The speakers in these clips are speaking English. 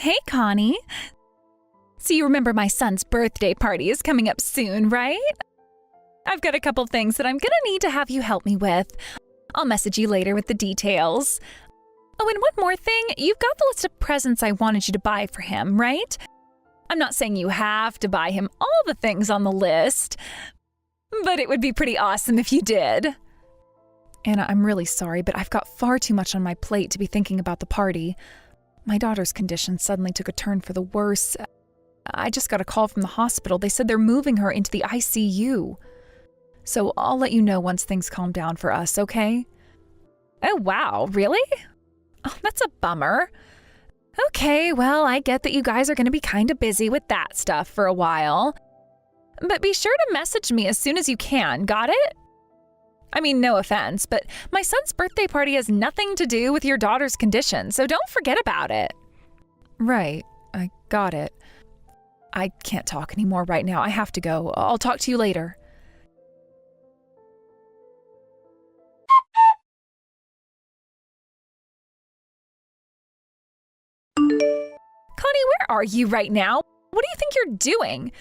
Hey, Connie. So you remember my son's birthday party is coming up soon, right? I've got a couple things that I'm gonna need to have you help me with. I'll message you later with the details. Oh, and one more thing, you've got the list of presents I wanted you to buy for him, right? I'm not saying you have to buy him all the things on the list, but it would be pretty awesome if you did. Anna, I'm really sorry, but I've got far too much on my plate to be thinking about the party. My daughter's condition suddenly took a turn for the worse. I just got a call from the hospital. They said they're moving her into the ICU. So I'll let you know once things calm down for us, okay? Oh, wow, really? Oh, that's a bummer. Okay, well, I get that you guys are going to be kind of busy with that stuff for a while. But be sure to message me as soon as you can, got it? I mean, no offense, but my son's birthday party has nothing to do with your daughter's condition, so don't forget about it. Right, I got it. I can't talk anymore right now. I have to go. I'll talk to you later. Connie, where are you right now? What do you think you're doing?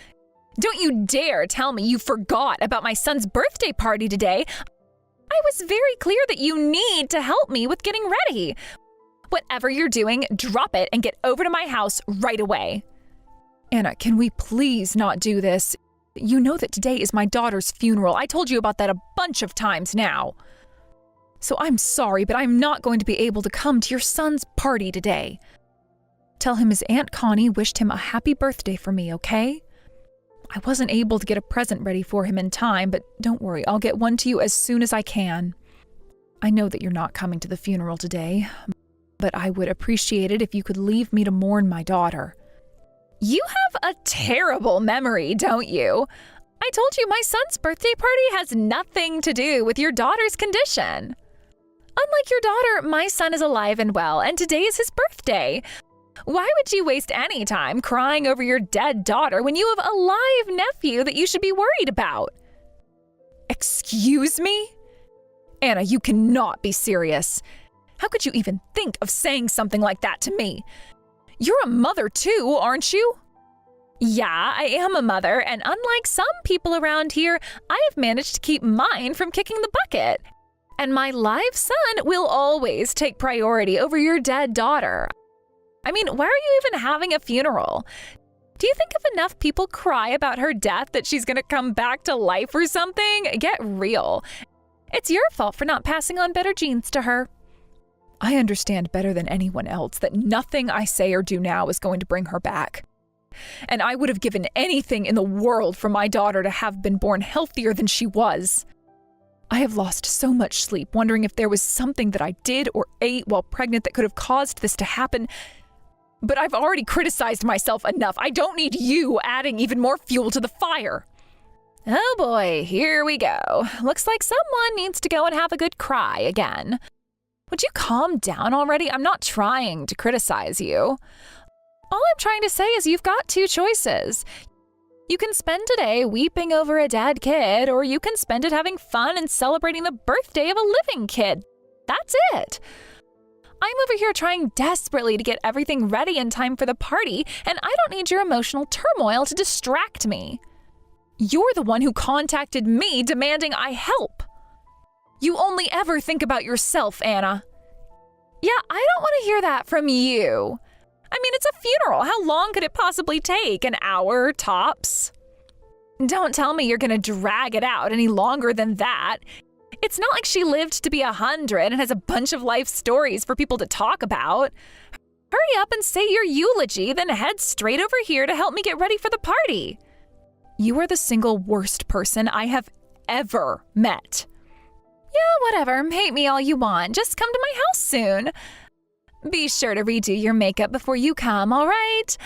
Don't you dare tell me you forgot about my son's birthday party today. I was very clear that you need to help me with getting ready. Whatever you're doing, drop it and get over to my house right away. Anna, can we please not do this? You know that today is my daughter's funeral. I told you about that a bunch of times now. So I'm sorry, but I'm not going to be able to come to your son's party today. Tell him his Aunt Connie wished him a happy birthday for me, okay? I wasn't able to get a present ready for him in time, but don't worry, I'll get one to you as soon as I can. I know that you're not coming to the funeral today, but I would appreciate it if you could leave me to mourn my daughter. You have a terrible memory, don't you? I told you my son's birthday party has nothing to do with your daughter's condition. Unlike your daughter, my son is alive and well, and today is his birthday. Why would you waste any time crying over your dead daughter when you have a live nephew that you should be worried about? Excuse me? Anna, you cannot be serious. How could you even think of saying something like that to me? You're a mother too, aren't you? Yeah, I am a mother, and unlike some people around here, I have managed to keep mine from kicking the bucket. And my live son will always take priority over your dead daughter. I mean, why are you even having a funeral? Do you think if enough people cry about her death that she's gonna come back to life or something? Get real. It's your fault for not passing on better genes to her. I understand better than anyone else that nothing I say or do now is going to bring her back. And I would have given anything in the world for my daughter to have been born healthier than she was. I have lost so much sleep wondering if there was something that I did or ate while pregnant that could have caused this to happen. But I've already criticized myself enough. I don't need you adding even more fuel to the fire. Oh boy, here we go. Looks like someone needs to go and have a good cry again. Would you calm down already? I'm not trying to criticize you. All I'm trying to say is you've got two choices. You can spend today weeping over a dead kid, or you can spend it having fun and celebrating the birthday of a living kid. That's it. I'm over here trying desperately to get everything ready in time for the party, and I don't need your emotional turmoil to distract me. You're the one who contacted me demanding I help. You only ever think about yourself, Anna. Yeah, I don't want to hear that from you. I mean, it's a funeral. How long could it possibly take? An hour, tops? Don't tell me you're going to drag it out any longer than that. It's not like she lived to be 100 and has a bunch of life stories for people to talk about. Hurry up and say your eulogy, then head straight over here to help me get ready for the party. You are the single worst person I have ever met. Yeah, whatever. Hate me all you want. Just come to my house soon. Be sure to redo your makeup before you come, all right?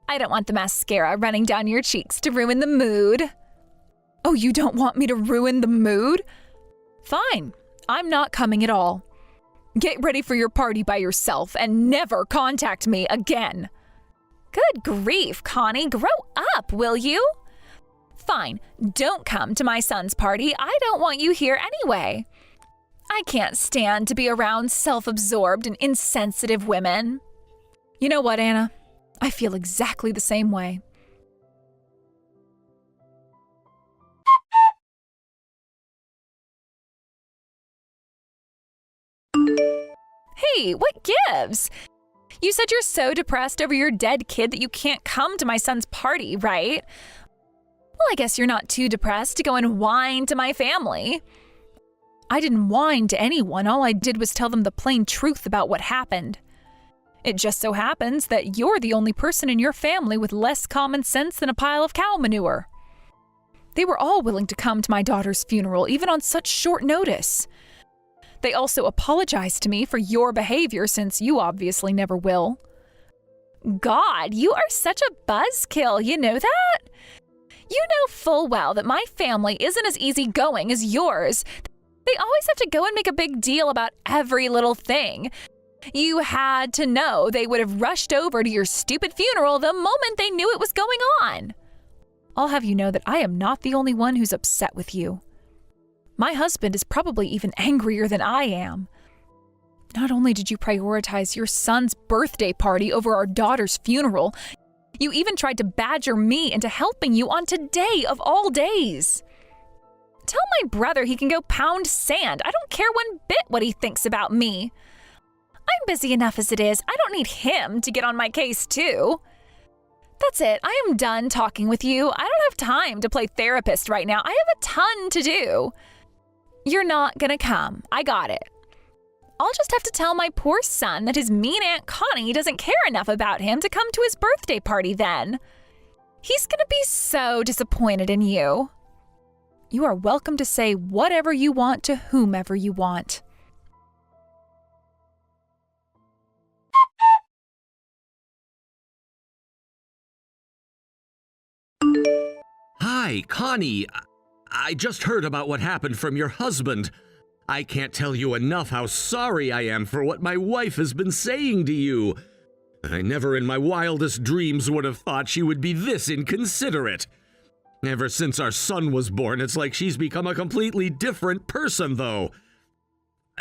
I don't want the mascara running down your cheeks to ruin the mood. Oh, you don't want me to ruin the mood? Fine, I'm not coming at all. Get ready for your party by yourself and never contact me again. Good grief, Connie, grow up, will you? Fine, don't come to my son's party. I don't want you here anyway. I can't stand to be around self-absorbed and insensitive women. You know what, Anna? I feel exactly the same way. Hey, what gives? You said you're so depressed over your dead kid that you can't come to my son's party, right? Well, I guess you're not too depressed to go and whine to my family. I didn't whine to anyone. All I did was tell them the plain truth about what happened. It just so happens that you're the only person in your family with less common sense than a pile of cow manure. They were all willing to come to my daughter's funeral, even on such short notice. They also apologized to me for your behavior, since you obviously never will. God, you are such a buzzkill, you know that? You know full well that my family isn't as easygoing as yours. They always have to go and make a big deal about every little thing. You had to know they would have rushed over to your stupid funeral the moment they knew it was going on. I'll have you know that I am not the only one who's upset with you. My husband is probably even angrier than I am. Not only did you prioritize your son's birthday party over our daughter's funeral, you even tried to badger me into helping you on today of all days. Tell my brother he can go pound sand. I don't care one bit what he thinks about me. I'm busy enough as it is. I don't need him to get on my case too. That's it. I am done talking with you. I don't have time to play therapist right now. I have a ton to do. You're not gonna come. I got it. I'll just have to tell my poor son that his mean Aunt Connie doesn't care enough about him to come to his birthday party then. He's gonna be so disappointed in you. You are welcome to say whatever you want to whomever you want. Hi, Connie. I just heard about what happened from your husband. I can't tell you enough how sorry I am for what my wife has been saying to you. I never in my wildest dreams would have thought she would be this inconsiderate. Ever since our son was born, it's like she's become a completely different person, though.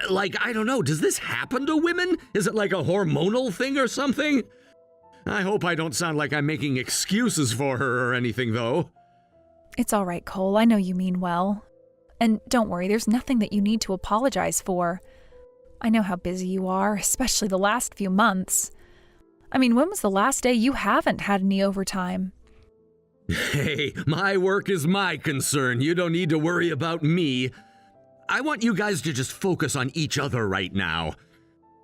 Like, I don't know, does this happen to women? Is it like a hormonal thing or something? I hope I don't sound like I'm making excuses for her or anything, though. It's all right, Cole. I know you mean well. And don't worry, there's nothing that you need to apologize for. I know how busy you are, especially the last few months. I mean, when was the last day you haven't had any overtime? Hey, my work is my concern. You don't need to worry about me. I want you guys to just focus on each other right now.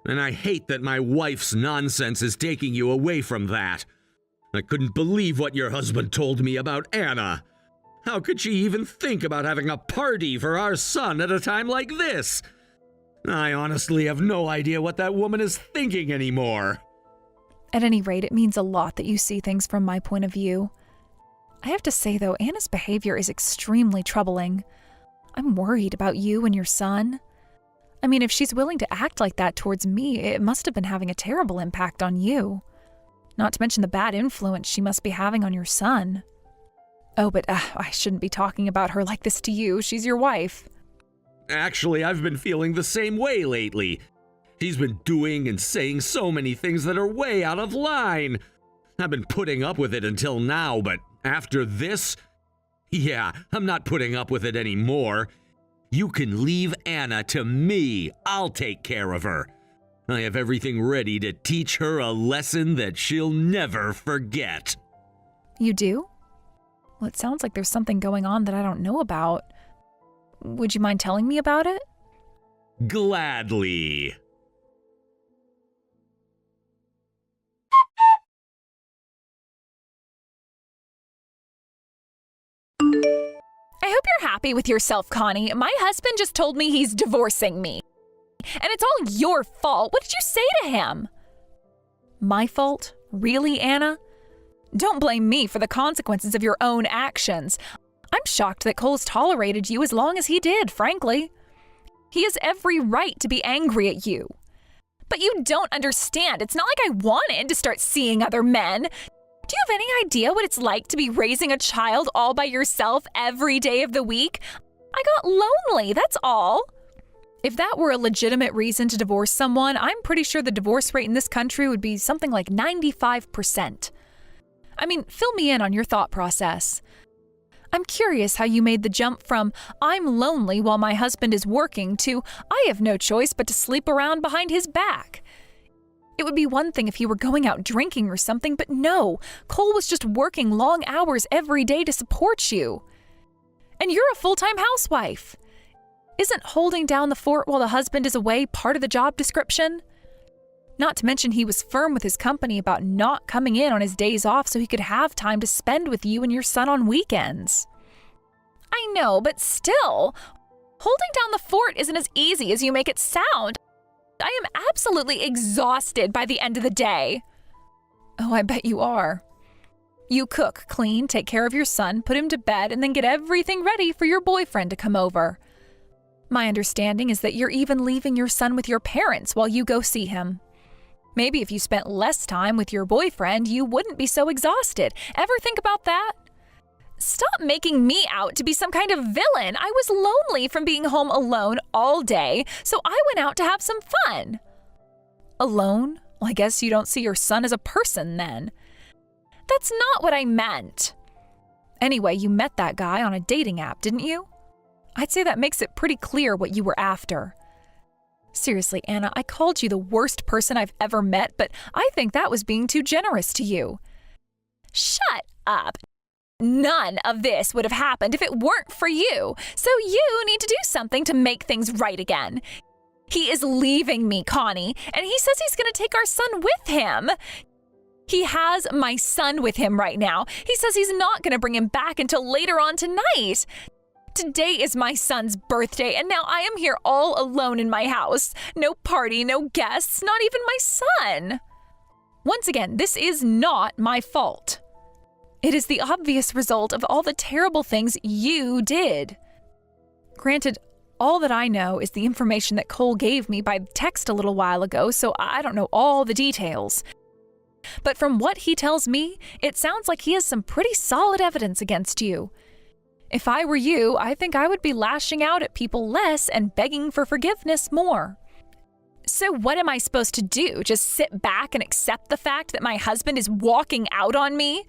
And I hate that my wife's nonsense is taking you away from that. I couldn't believe what your husband told me about Anna. How could she even think about having a party for our son at a time like this? I honestly have no idea what that woman is thinking anymore. At any rate, it means a lot that you see things from my point of view. I have to say, though, Anna's behavior is extremely troubling. I'm worried about you and your son. I mean, if she's willing to act like that towards me, it must have been having a terrible impact on you. Not to mention the bad influence she must be having on your son. Oh, but I shouldn't be talking about her like this to you. She's your wife. Actually, I've been feeling the same way lately. She's been doing and saying so many things that are way out of line. I've been putting up with it until now, but after this, yeah, I'm not putting up with it anymore. You can leave Anna to me. I'll take care of her. I have everything ready to teach her a lesson that she'll never forget. You do? Well, it sounds like there's something going on that I don't know about. Would you mind telling me about it? Gladly. I hope you're happy with yourself, Connie. My husband just told me he's divorcing me. And it's all your fault. What did you say to him? My fault? Really, Anna? Don't blame me for the consequences of your own actions. I'm shocked that Cole's tolerated you as long as he did, frankly. He has every right to be angry at you. But you don't understand. It's not like I wanted to start seeing other men. Do you have any idea what it's like to be raising a child all by yourself every day of the week? I got lonely, that's all. If that were a legitimate reason to divorce someone, I'm pretty sure the divorce rate in this country would be something like 95%. I mean, fill me in on your thought process. I'm curious how you made the jump from "I'm lonely while my husband is working" to "I have no choice but to sleep around behind his back." It would be one thing if he were going out drinking or something, but no, Cole was just working long hours every day to support you. And you're a full-time housewife. Isn't holding down the fort while the husband is away part of the job description? Not to mention he was firm with his company about not coming in on his days off so he could have time to spend with you and your son on weekends. I know, but still, holding down the fort isn't as easy as you make it sound. I am absolutely exhausted by the end of the day. Oh, I bet you are. You cook, clean, take care of your son, put him to bed, and then get everything ready for your boyfriend to come over. My understanding is that you're even leaving your son with your parents while you go see him. Maybe if you spent less time with your boyfriend, you wouldn't be so exhausted. Ever think about that? Stop making me out to be some kind of villain. I was lonely from being home alone all day, so I went out to have some fun. Alone? Well, I guess you don't see your son as a person then. That's not what I meant. Anyway, you met that guy on a dating app, didn't you? I'd say that makes it pretty clear what you were after. Seriously, Anna, I called you the worst person I've ever met, but I think that was being too generous to you. Shut up. None of this would have happened if it weren't for you, so you need to do something to make things right again. He is leaving me, Connie, and he says he's going to take our son with him. He has my son with him right now. He says he's not going to bring him back until later on tonight. Today is my son's birthday, and now I am here all alone in my house. No party, no guests, not even my son. Once again, this is not my fault. It is the obvious result of all the terrible things you did. Granted, all that I know is the information that Cole gave me by text a little while ago, so I don't know all the details. But from what he tells me, it sounds like he has some pretty solid evidence against you. If I were you, I think I would be lashing out at people less and begging for forgiveness more. So what am I supposed to do? Just sit back and accept the fact that my husband is walking out on me?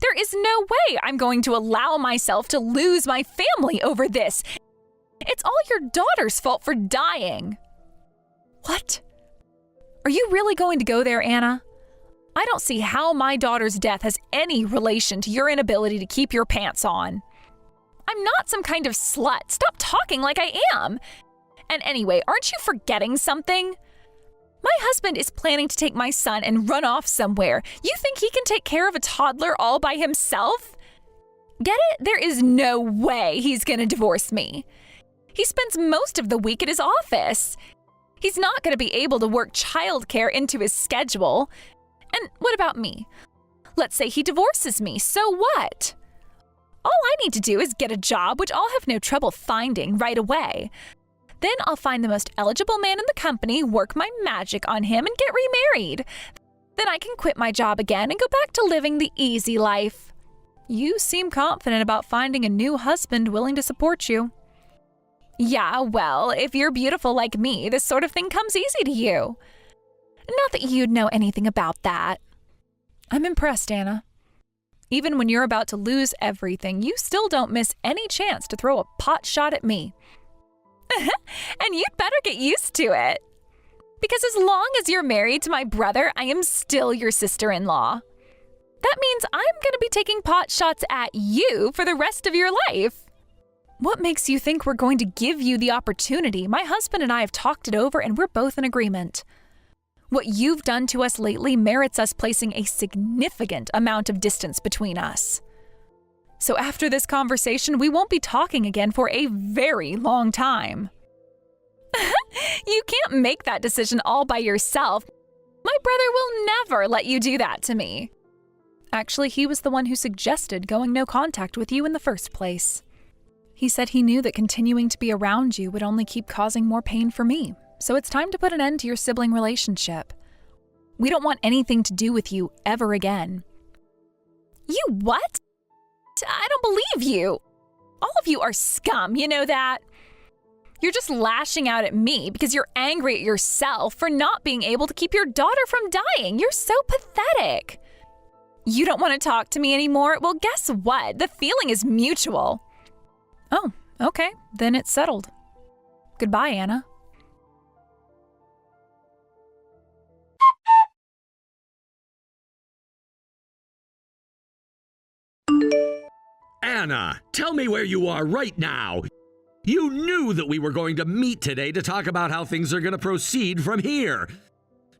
There is no way I'm going to allow myself to lose my family over this. It's all your daughter's fault for dying. What? Are you really going to go there, Anna? I don't see how my daughter's death has any relation to your inability to keep your pants on. I'm not some kind of slut. Stop talking like I am. And anyway, aren't you forgetting something? My husband is planning to take my son and run off somewhere. You think he can take care of a toddler all by himself? Get it? There is no way he's going to divorce me. He spends most of the week at his office. He's not going to be able to work childcare into his schedule. And what about me? Let's say he divorces me, so what? All I need to do is get a job, which I'll have no trouble finding right away. Then I'll find the most eligible man in the company, work my magic on him, and get remarried. Then I can quit my job again and go back to living the easy life. You seem confident about finding a new husband willing to support you. Yeah, well, if you're beautiful like me, this sort of thing comes easy to you. Not that you'd know anything about that. I'm impressed, Anna. Even when you're about to lose everything, you still don't miss any chance to throw a pot shot at me. And you'd better get used to it. Because as long as you're married to my brother, I am still your sister-in-law. That means I'm going to be taking pot shots at you for the rest of your life. What makes you think we're going to give you the opportunity? My husband and I have talked it over and we're both in agreement. What you've done to us lately merits us placing a significant amount of distance between us. So after this conversation, we won't be talking again for a very long time. You can't make that decision all by yourself. My brother will never let you do that to me. Actually, he was the one who suggested going no contact with you in the first place. He said he knew that continuing to be around you would only keep causing more pain for me, so it's time to put an end to your sibling relationship. We don't want anything to do with you ever again. You what? I don't believe you. All of you are scum, you know that? You're just lashing out at me because you're angry at yourself for not being able to keep your daughter from dying. You're so pathetic. You don't want to talk to me anymore? Well, guess what? The feeling is mutual. Oh, okay. Then it's settled. Goodbye, Anna. Anna, tell me where you are right now. You knew that we were going to meet today to talk about how things are going to proceed from here.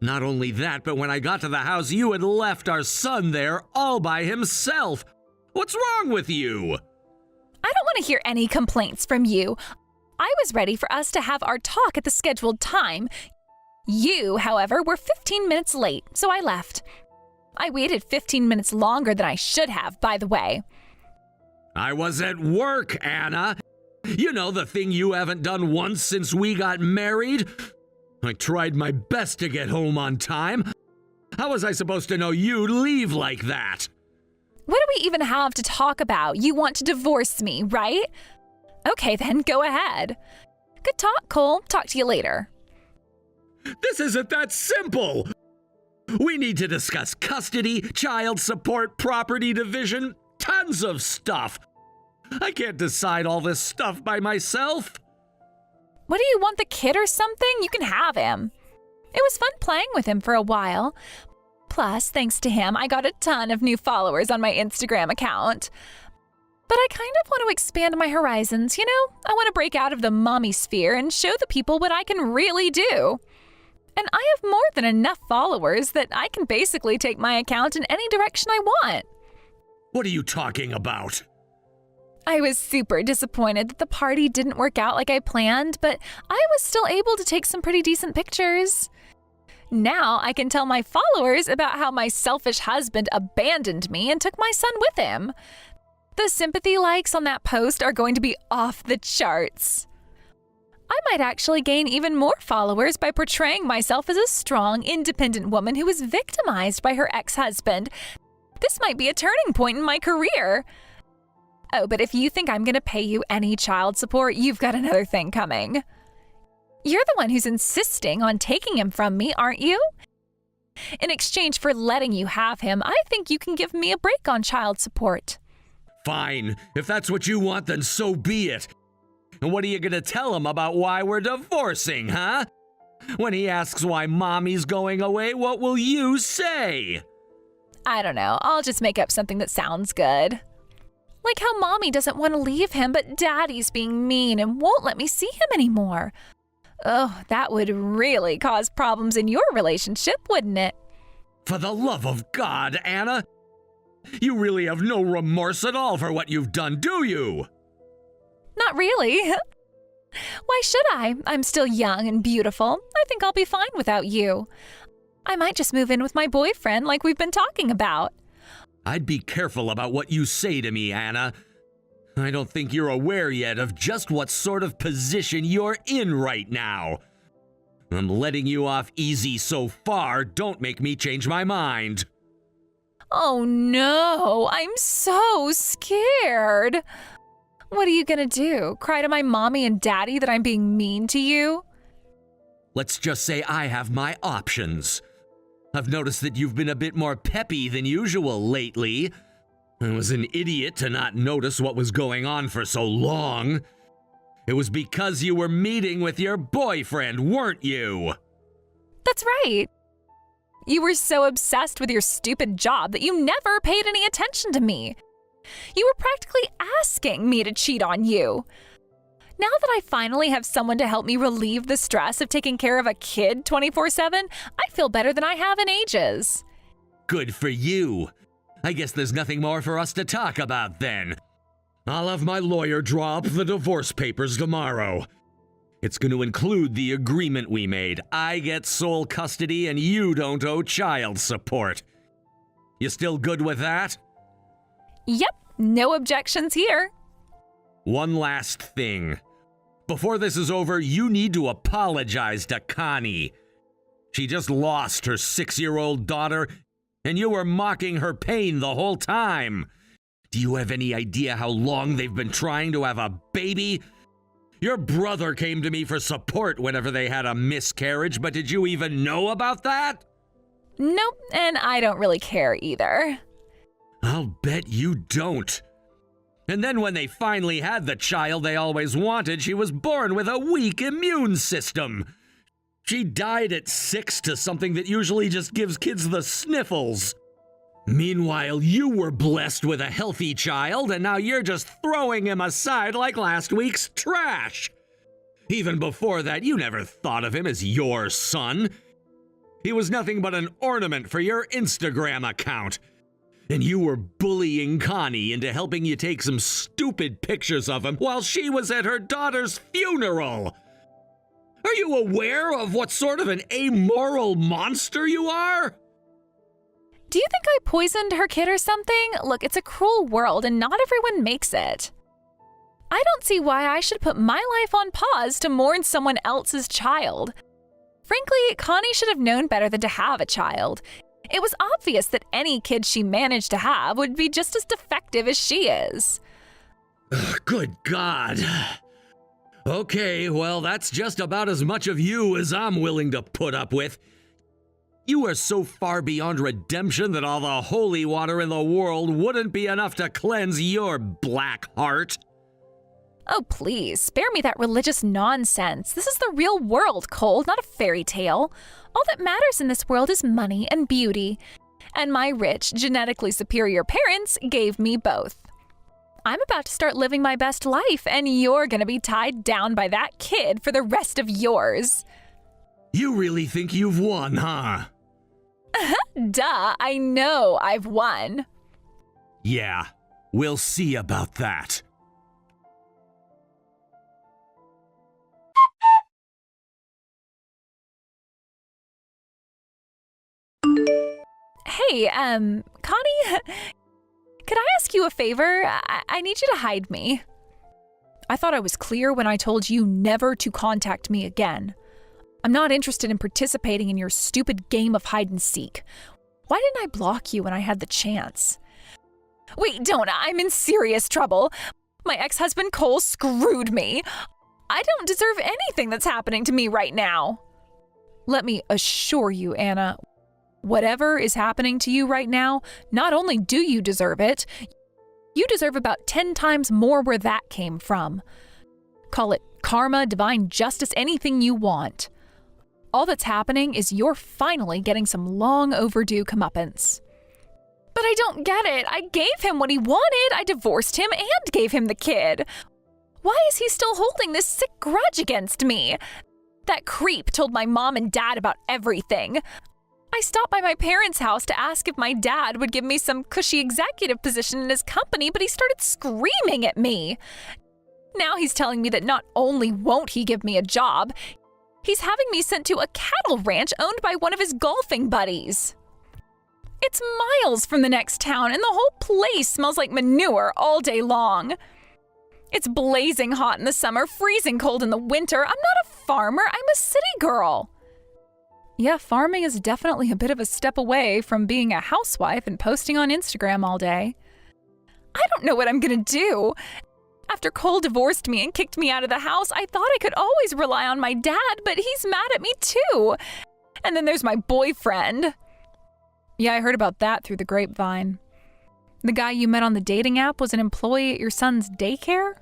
Not only that, but when I got to the house, you had left our son there all by himself. What's wrong with you? I don't want to hear any complaints from you. I was ready for us to have our talk at the scheduled time. You, however, were 15 minutes late, so I left. I waited 15 minutes longer than I should have, by the way. I was at work, Anna. You know, the thing you haven't done once since we got married? I tried my best to get home on time. How was I supposed to know you'd leave like that? What do we even have to talk about? You want to divorce me, right? Okay, then go ahead. Good talk, Cole. Talk to you later. This isn't that simple. We need to discuss custody, child support, property division, tons of stuff. I can't decide all this stuff by myself. What do you want, the kid or something? You can have him. It was fun playing with him for a while. Plus, thanks to him, I got a ton of new followers on my Instagram account. But I kind of want to expand my horizons, you know? I want to break out of the mommy sphere and show the people what I can really do. And I have more than enough followers that I can basically take my account in any direction I want. What are you talking about? I was super disappointed that the party didn't work out like I planned, but I was still able to take some pretty decent pictures. Now I can tell my followers about how my selfish husband abandoned me and took my son with him. The sympathy likes on that post are going to be off the charts. I might actually gain even more followers by portraying myself as a strong, independent woman who was victimized by her ex-husband. This might be a turning point in my career. Oh, but if you think I'm going to pay you any child support, you've got another thing coming. You're the one who's insisting on taking him from me, aren't you? In exchange for letting you have him, I think you can give me a break on child support. Fine. If that's what you want, then so be it. And what are you going to tell him about why we're divorcing, huh? When he asks why mommy's going away, what will you say? I don't know. I'll just make up something that sounds good. Like how mommy doesn't want to leave him, but daddy's being mean and won't let me see him anymore. Oh, that would really cause problems in your relationship, wouldn't it? For the love of God, Anna! You really have no remorse at all for what you've done, do you? Not really. Why should I? I'm still young and beautiful. I think I'll be fine without you. I might just move in with my boyfriend like we've been talking about. I'd be careful about what you say to me, Anna. I don't think you're aware yet of just what sort of position you're in right now. I'm letting you off easy so far. Don't make me change my mind. Oh no, I'm so scared. What are you gonna do? Cry to my mommy and daddy that I'm being mean to you? Let's just say I have my options. I've noticed that you've been a bit more peppy than usual lately. I was an idiot to not notice what was going on for so long. It was because you were meeting with your boyfriend, weren't you? That's right. You were so obsessed with your stupid job that you never paid any attention to me. You were practically asking me to cheat on you. Now that I finally have someone to help me relieve the stress of taking care of a kid 24/7, I feel better than I have in ages. Good for you. I guess there's nothing more for us to talk about then. I'll have my lawyer draw up the divorce papers tomorrow. It's going to include the agreement we made. I get sole custody and you don't owe child support. You still good with that? Yep, no objections here. One last thing. Before this is over, you need to apologize to Connie. She just lost her 6-year-old daughter, and you were mocking her pain the whole time. Do you have any idea how long they've been trying to have a baby? Your brother came to me for support whenever they had a miscarriage, but did you even know about that? Nope, and I don't really care either. I'll bet you don't. And then when they finally had the child they always wanted, she was born with a weak immune system. She died at 6 to something that usually just gives kids the sniffles. Meanwhile, you were blessed with a healthy child, and now you're just throwing him aside like last week's trash. Even before that, you never thought of him as your son. He was nothing but an ornament for your Instagram account. And you were bullying Connie into helping you take some stupid pictures of him while she was at her daughter's funeral. Are you aware of what sort of an amoral monster you are? Do you think I poisoned her kid or something? Look, it's a cruel world and not everyone makes it. I don't see why I should put my life on pause to mourn someone else's child. Frankly, Connie should have known better than to have a child. It was obvious that any kid she managed to have would be just as defective as she is. Good God. Okay, well, that's just about as much of you as I'm willing to put up with. You are so far beyond redemption that all the holy water in the world wouldn't be enough to cleanse your black heart. Oh, please, spare me that religious nonsense. This is the real world, Cole, not a fairy tale. All that matters in this world is money and beauty. And my rich, genetically superior parents gave me both. I'm about to start living my best life, and you're gonna be tied down by that kid for the rest of yours. You really think you've won, huh? Duh, I know I've won. Yeah, we'll see about that. Hey, Connie, could I ask you a favor? I need you to hide me. I thought I was clear when I told you never to contact me again. I'm not interested in participating in your stupid game of hide and seek. Why didn't I block you when I had the chance? Wait, don't. I'm in serious trouble. My ex-husband Cole screwed me. I don't deserve anything that's happening to me right now. Let me assure you, Anna, whatever is happening to you right now, not only do you deserve it, you deserve about 10 times more where that came from. Call it karma, divine justice, anything you want. All that's happening is you're finally getting some long overdue comeuppance. But I don't get it. I gave him what he wanted. I divorced him and gave him the kid. Why is he still holding this sick grudge against me? That creep told my mom and dad about everything. I stopped by my parents' house to ask if my dad would give me some cushy executive position in his company, but he started screaming at me. Now he's telling me that not only won't he give me a job, he's having me sent to a cattle ranch owned by one of his golfing buddies. It's miles from the next town, and the whole place smells like manure all day long. It's blazing hot in the summer, freezing cold in the winter. I'm not a farmer, I'm a city girl. Yeah, farming is definitely a bit of a step away from being a housewife and posting on Instagram all day. I don't know what I'm gonna do. After Cole divorced me and kicked me out of the house, I thought I could always rely on my dad, but he's mad at me too. And then there's my boyfriend. Yeah, I heard about that through the grapevine. The guy you met on the dating app was an employee at your son's daycare?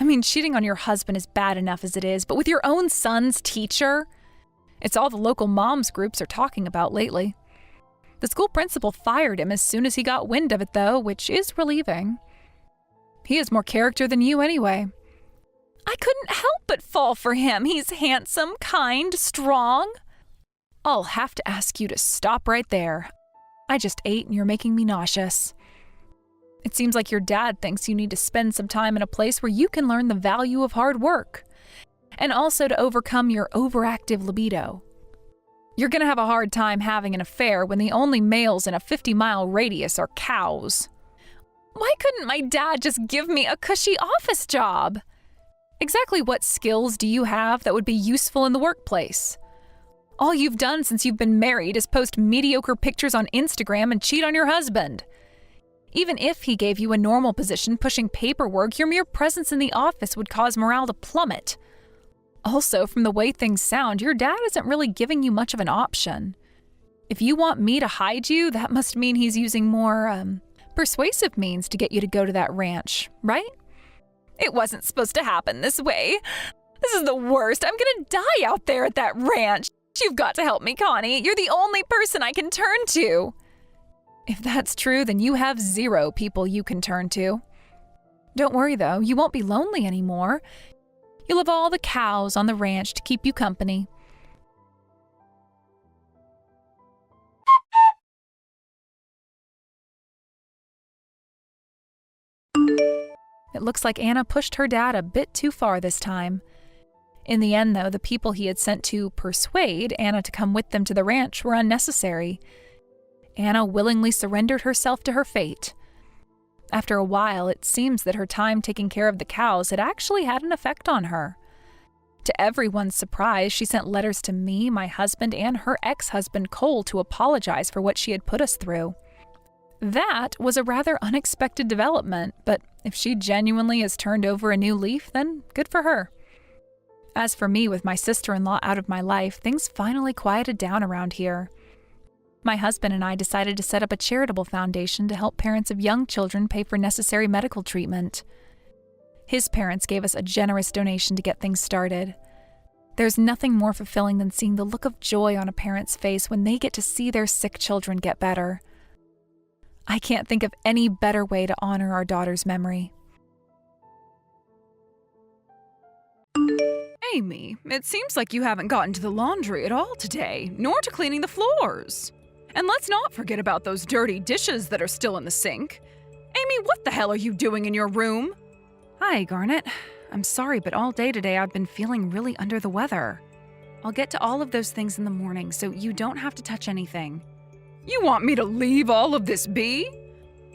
I mean, cheating on your husband is bad enough as it is, but with your own son's teacher? It's all the local moms groups are talking about lately. The school principal fired him as soon as he got wind of it, though, which is relieving. He has more character than you anyway. I couldn't help but fall for him. He's handsome, kind, strong. I'll have to ask you to stop right there. I just ate and you're making me nauseous. It seems like your dad thinks you need to spend some time in a place where you can learn the value of hard work. And also to overcome your overactive libido. You're gonna have a hard time having an affair when the only males in a 50-mile radius are cows. Why couldn't my dad just give me a cushy office job? Exactly what skills do you have that would be useful in the workplace? All you've done since you've been married is post mediocre pictures on Instagram and cheat on your husband. Even if he gave you a normal position pushing paperwork, your mere presence in the office would cause morale to plummet. Also, from the way things sound, your dad isn't really giving you much of an option. If you want me to hide you, that must mean he's using more, persuasive means to get you to go to that ranch, right? It wasn't supposed to happen this way. This is the worst. I'm gonna die out there at that ranch. You've got to help me, Connie. You're the only person I can turn to. If that's true, then you have 0 people you can turn to. Don't worry, though. You won't be lonely anymore. You'll have all the cows on the ranch to keep you company. It looks like Anna pushed her dad a bit too far this time. In the end, though, the people he had sent to persuade Anna to come with them to the ranch were unnecessary. Anna willingly surrendered herself to her fate. After a while, it seems that her time taking care of the cows had actually had an effect on her. To everyone's surprise, she sent letters to me, my husband, and her ex-husband Cole to apologize for what she had put us through. That was a rather unexpected development, but if she genuinely has turned over a new leaf, then good for her. As for me, with my sister-in-law out of my life, things finally quieted down around here. My husband and I decided to set up a charitable foundation to help parents of young children pay for necessary medical treatment. His parents gave us a generous donation to get things started. There's nothing more fulfilling than seeing the look of joy on a parent's face when they get to see their sick children get better. I can't think of any better way to honor our daughter's memory. Amy, it seems like you haven't gotten to the laundry at all today, nor to cleaning the floors. And let's not forget about those dirty dishes that are still in the sink. Amy, what the hell are you doing in your room? Hi, Garnet. I'm sorry, but all day today I've been feeling really under the weather. I'll get to all of those things in the morning, so you don't have to touch anything. You want me to leave all of this be?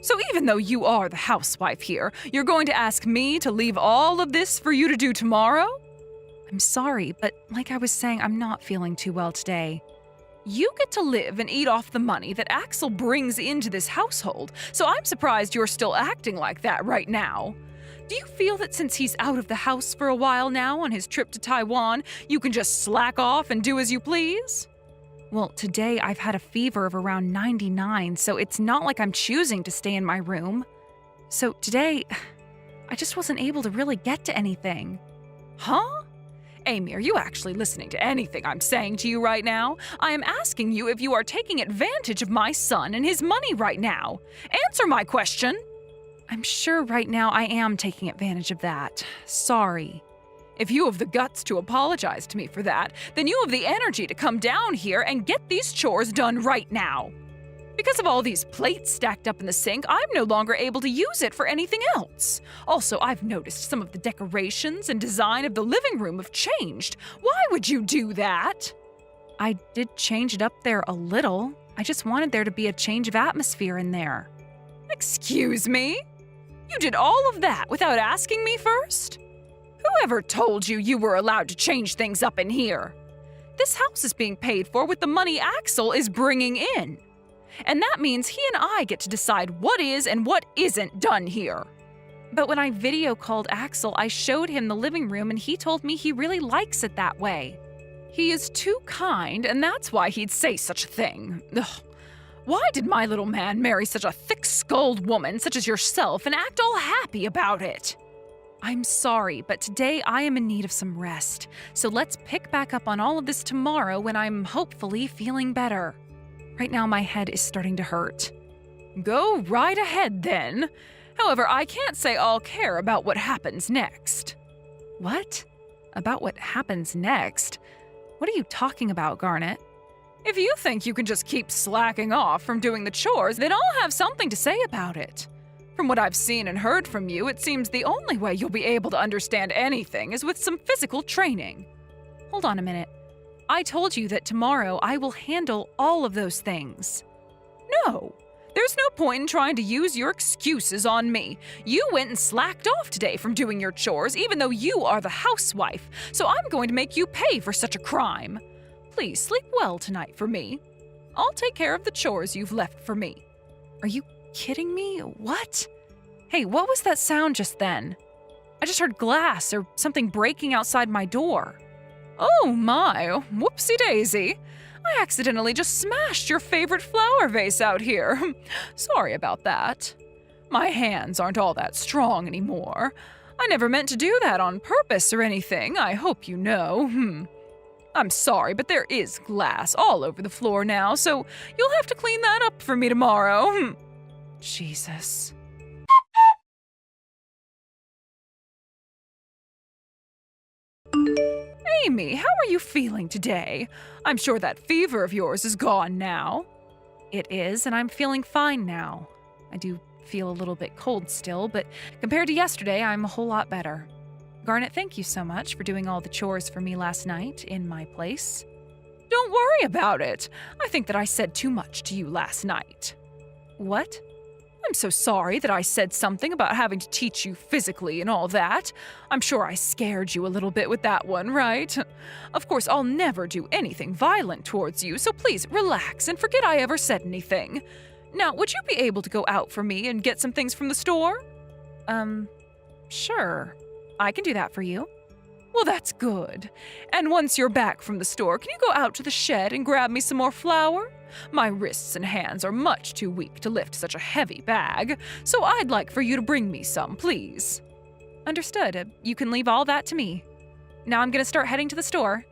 So even though you are the housewife here, you're going to ask me to leave all of this for you to do tomorrow? I'm sorry, but like I was saying, I'm not feeling too well today. You get to live and eat off the money that Axel brings into this household, so I'm surprised you're still acting like that right now. Do you feel that since he's out of the house for a while now on his trip to Taiwan, you can just slack off and do as you please? Well, today I've had a fever of around 99, so it's not like I'm choosing to stay in my room. So today, I just wasn't able to really get to anything. Huh? Amy, are you actually listening to anything I'm saying to you right now? I am asking you if you are taking advantage of my son and his money right now. Answer my question. I'm sure right now I am taking advantage of that. Sorry. If you have the guts to apologize to me for that, then you have the energy to come down here and get these chores done right now. Because of all these plates stacked up in the sink, I'm no longer able to use it for anything else. Also, I've noticed some of the decorations and design of the living room have changed. Why would you do that? I did change it up there a little. I just wanted there to be a change of atmosphere in there. Excuse me? You did all of that without asking me first? Whoever told you you were allowed to change things up in here? This house is being paid for with the money Axel is bringing in. And that means he and I get to decide what is and what isn't done here. But when I video called Axel, I showed him the living room and he told me he really likes it that way. He is too kind, and that's why he'd say such a thing. Ugh. Why did my little man marry such a thick-skulled woman such as yourself and act all happy about it? I'm sorry, but today I am in need of some rest. So let's pick back up on all of this tomorrow when I'm hopefully feeling better. Right now my head is starting to hurt. Go right ahead then. However, I can't say I'll care about what happens next. What? About what happens next? What are you talking about, Garnet? If you think you can just keep slacking off from doing the chores, then I'll have something to say about it. From what I've seen and heard from you, it seems the only way you'll be able to understand anything is with some physical training. Hold on a minute. I told you that tomorrow I will handle all of those things. No, there's no point in trying to use your excuses on me. You went and slacked off today from doing your chores, even though you are the housewife, so I'm going to make you pay for such a crime. Please sleep well tonight for me. I'll take care of the chores you've left for me. Are you kidding me? What? Hey, what was that sound just then? I just heard glass or something breaking outside my door. Oh my, whoopsie daisy. I accidentally just smashed your favorite flower vase out here. Sorry about that. My hands aren't all that strong anymore. I never meant to do that on purpose or anything, I hope you know. I'm sorry, but there is glass all over the floor now, so you'll have to clean that up for me tomorrow. Jesus. Amy, how are you feeling today? I'm sure that fever of yours is gone now. It is, and I'm feeling fine now. I do feel a little bit cold still, but compared to yesterday, I'm a whole lot better. Garnet, thank you so much for doing all the chores for me last night in my place. Don't worry about it. I think that I said too much to you last night. What? I'm so sorry that I said something about having to teach you physically and all that. I'm sure I scared you a little bit with that one, right? Of course, I'll never do anything violent towards you, so please relax and forget I ever said anything. Now, would you be able to go out for me and get some things from the store? Sure. I can do that for you. Well, that's good. And once you're back from the store, can you go out to the shed and grab me some more flour? My wrists and hands are much too weak to lift such a heavy bag, so I'd like for you to bring me some, please. Understood. You can leave all that to me. Now I'm going to start heading to the store.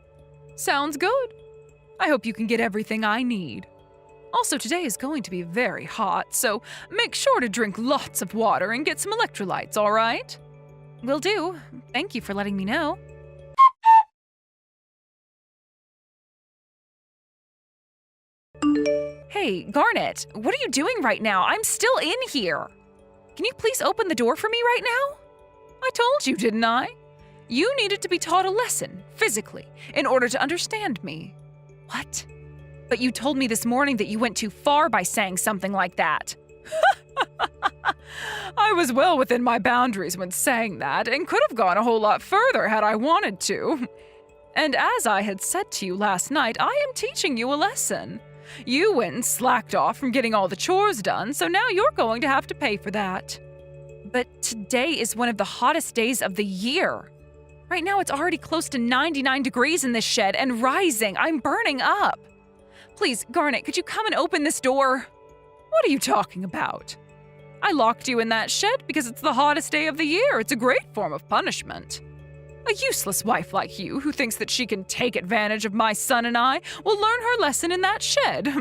Sounds good. I hope you can get everything I need. Also, today is going to be very hot, so make sure to drink lots of water and get some electrolytes, all right? Will do. Thank you for letting me know. Hey, Garnet, what are you doing right now? I'm still in here. Can you please open the door for me right now? I told you, didn't I? You needed to be taught a lesson, physically, in order to understand me. What? But you told me this morning that you went too far by saying something like that. I was well within my boundaries when saying that, and could have gone a whole lot further had I wanted to. And as I had said to you last night, I am teaching you a lesson. You went and slacked off from getting all the chores done, so now you're going to have to pay for that. But today is one of the hottest days of the year. Right now it's already close to 99 degrees in this shed and rising. I'm burning up. Please, Garnet, could you come and open this door? What are you talking about? I locked you in that shed because it's the hottest day of the year. It's a great form of punishment. A useless wife like you, who thinks that she can take advantage of my son and I, will learn her lesson in that shed.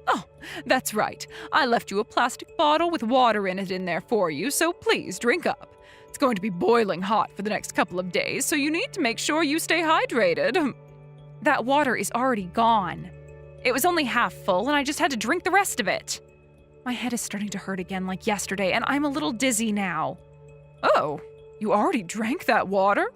Oh, that's right. I left you a plastic bottle with water in it in there for you, so please drink up. It's going to be boiling hot for the next couple of days, so you need to make sure you stay hydrated. That water is already gone. It was only half full, and I just had to drink the rest of it. My head is starting to hurt again like yesterday, and I'm a little dizzy now. Oh, you already drank that water?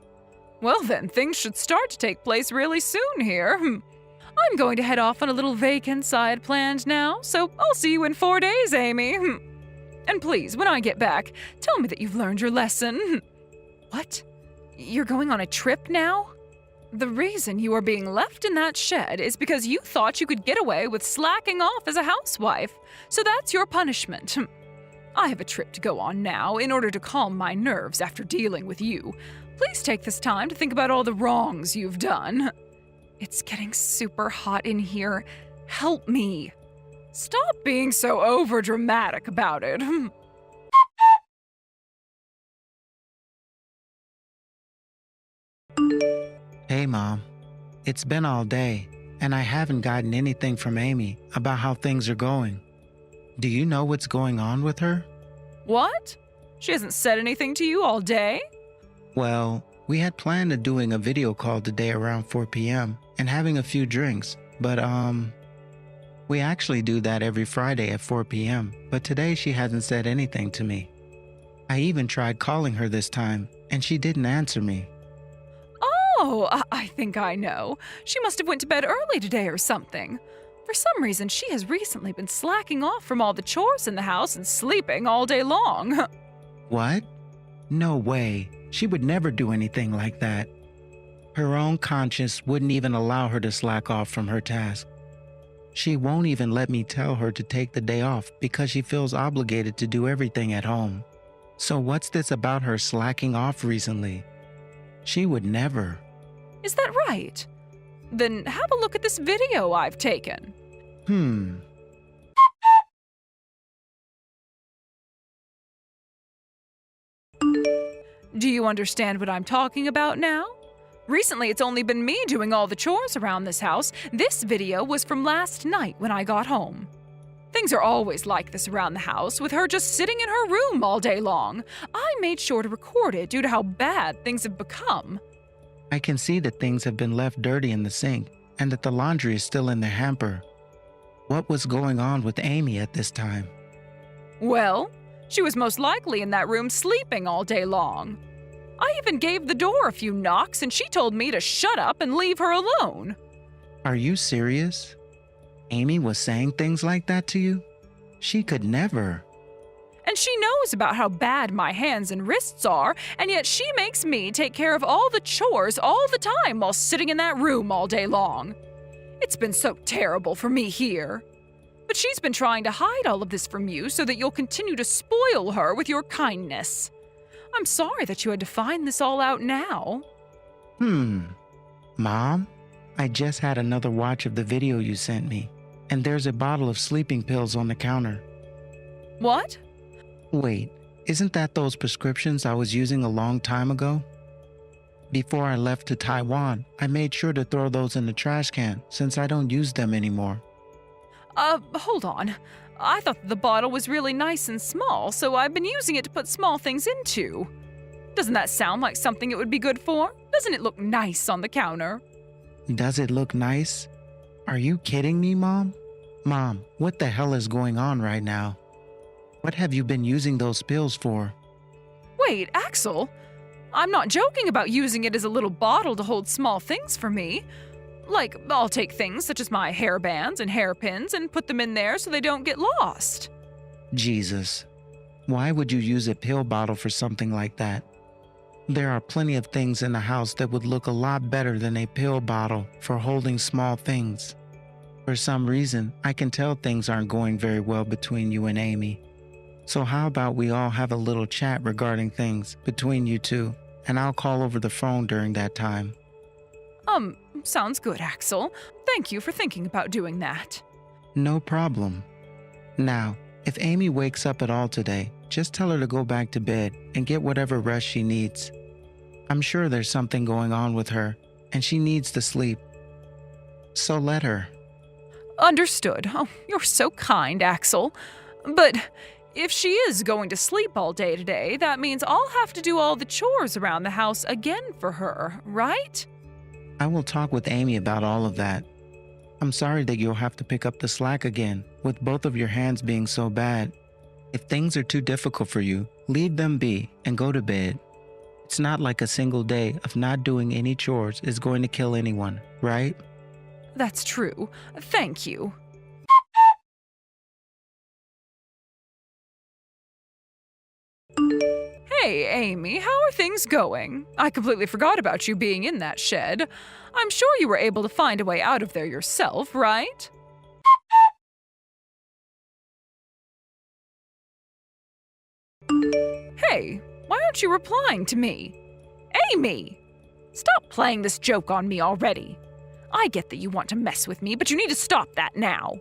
Well then, things should start to take place really soon here. I'm going to head off on a little vacance I had planned now, so I'll see you in 4 days, Amy. And please, when I get back, tell me that you've learned your lesson. What? You're going on a trip now? The reason you are being left in that shed is because you thought you could get away with slacking off as a housewife, so that's your punishment. I have a trip to go on now in order to calm my nerves after dealing with you. Please take this time to think about all the wrongs you've done. It's getting super hot in here. Help me. Stop being so overdramatic about it. Hey, Mom. It's been all day, and I haven't gotten anything from Amy about how things are going. Do you know what's going on with her? What? She hasn't said anything to you all day? Well, we had planned on doing a video call today around 4 p.m. and having a few drinks, but we actually do that every Friday at 4 p.m., but today she hasn't said anything to me. I even tried calling her this time, and she didn't answer me. Oh, I think I know. She must have went to bed early today or something. For some reason, she has recently been slacking off from all the chores in the house and sleeping all day long. What? No way. She would never do anything like that. Her own conscience wouldn't even allow her to slack off from her task. She won't even let me tell her to take the day off because she feels obligated to do everything at home. So what's this about her slacking off recently? She would never. Is that right? Then have a look at this video I've taken. Do you understand what I'm talking about now? Recently, it's only been me doing all the chores around this house. This video was from last night when I got home. Things are always like this around the house, with her just sitting in her room all day long. I made sure to record it due to how bad things have become. I can see that things have been left dirty in the sink and that the laundry is still in the hamper. What was going on with Amy at this time? Well, she was most likely in that room sleeping all day long. I even gave the door a few knocks and she told me to shut up and leave her alone. Are you serious? Amy was saying things like that to you? She could never. And she knows about how bad my hands and wrists are, and yet she makes me take care of all the chores all the time while sitting in that room all day long. It's been so terrible for me here. But she's been trying to hide all of this from you so that you'll continue to spoil her with your kindness. I'm sorry that you had to find this all out now. Mom, I just had another watch of the video you sent me, and there's a bottle of sleeping pills on the counter. What? Wait, isn't that those prescriptions I was using a long time ago? Before I left to Taiwan, I made sure to throw those in the trash can since I don't use them anymore. Hold on. I thought the bottle was really nice and small, so I've been using it to put small things into. Doesn't that sound like something it would be good for? Doesn't it look nice on the counter? Does it look nice? Are you kidding me, Mom? Mom, what the hell is going on right now? What have you been using those pills for? Wait, Axel? I'm not joking about using it as a little bottle to hold small things for me. Like, I'll take things such as my hairbands and hairpins and put them in there so they don't get lost. Jesus. Why would you use a pill bottle for something like that? There are plenty of things in the house that would look a lot better than a pill bottle for holding small things. For some reason, I can tell things aren't going very well between you and Amy. So how about we all have a little chat regarding things between you two, and I'll call over the phone during that time. Sounds good, Axel. Thank you for thinking about doing that. No problem. Now, if Amy wakes up at all today, just tell her to go back to bed and get whatever rest she needs. I'm sure there's something going on with her, and she needs to sleep. So let her. Understood. Oh, you're so kind, Axel. But if she is going to sleep all day today, that means I'll have to do all the chores around the house again for her, right? I will talk with Amy about all of that. I'm sorry that you'll have to pick up the slack again, with both of your hands being so bad. If things are too difficult for you, leave them be and go to bed. It's not like a single day of not doing any chores is going to kill anyone, right? That's true. Thank you. Hey, Amy, how are things going? I completely forgot about you being in that shed. I'm sure you were able to find a way out of there yourself, right? Hey, why aren't you replying to me? Amy! Stop playing this joke on me already. I get that you want to mess with me, but you need to stop that now.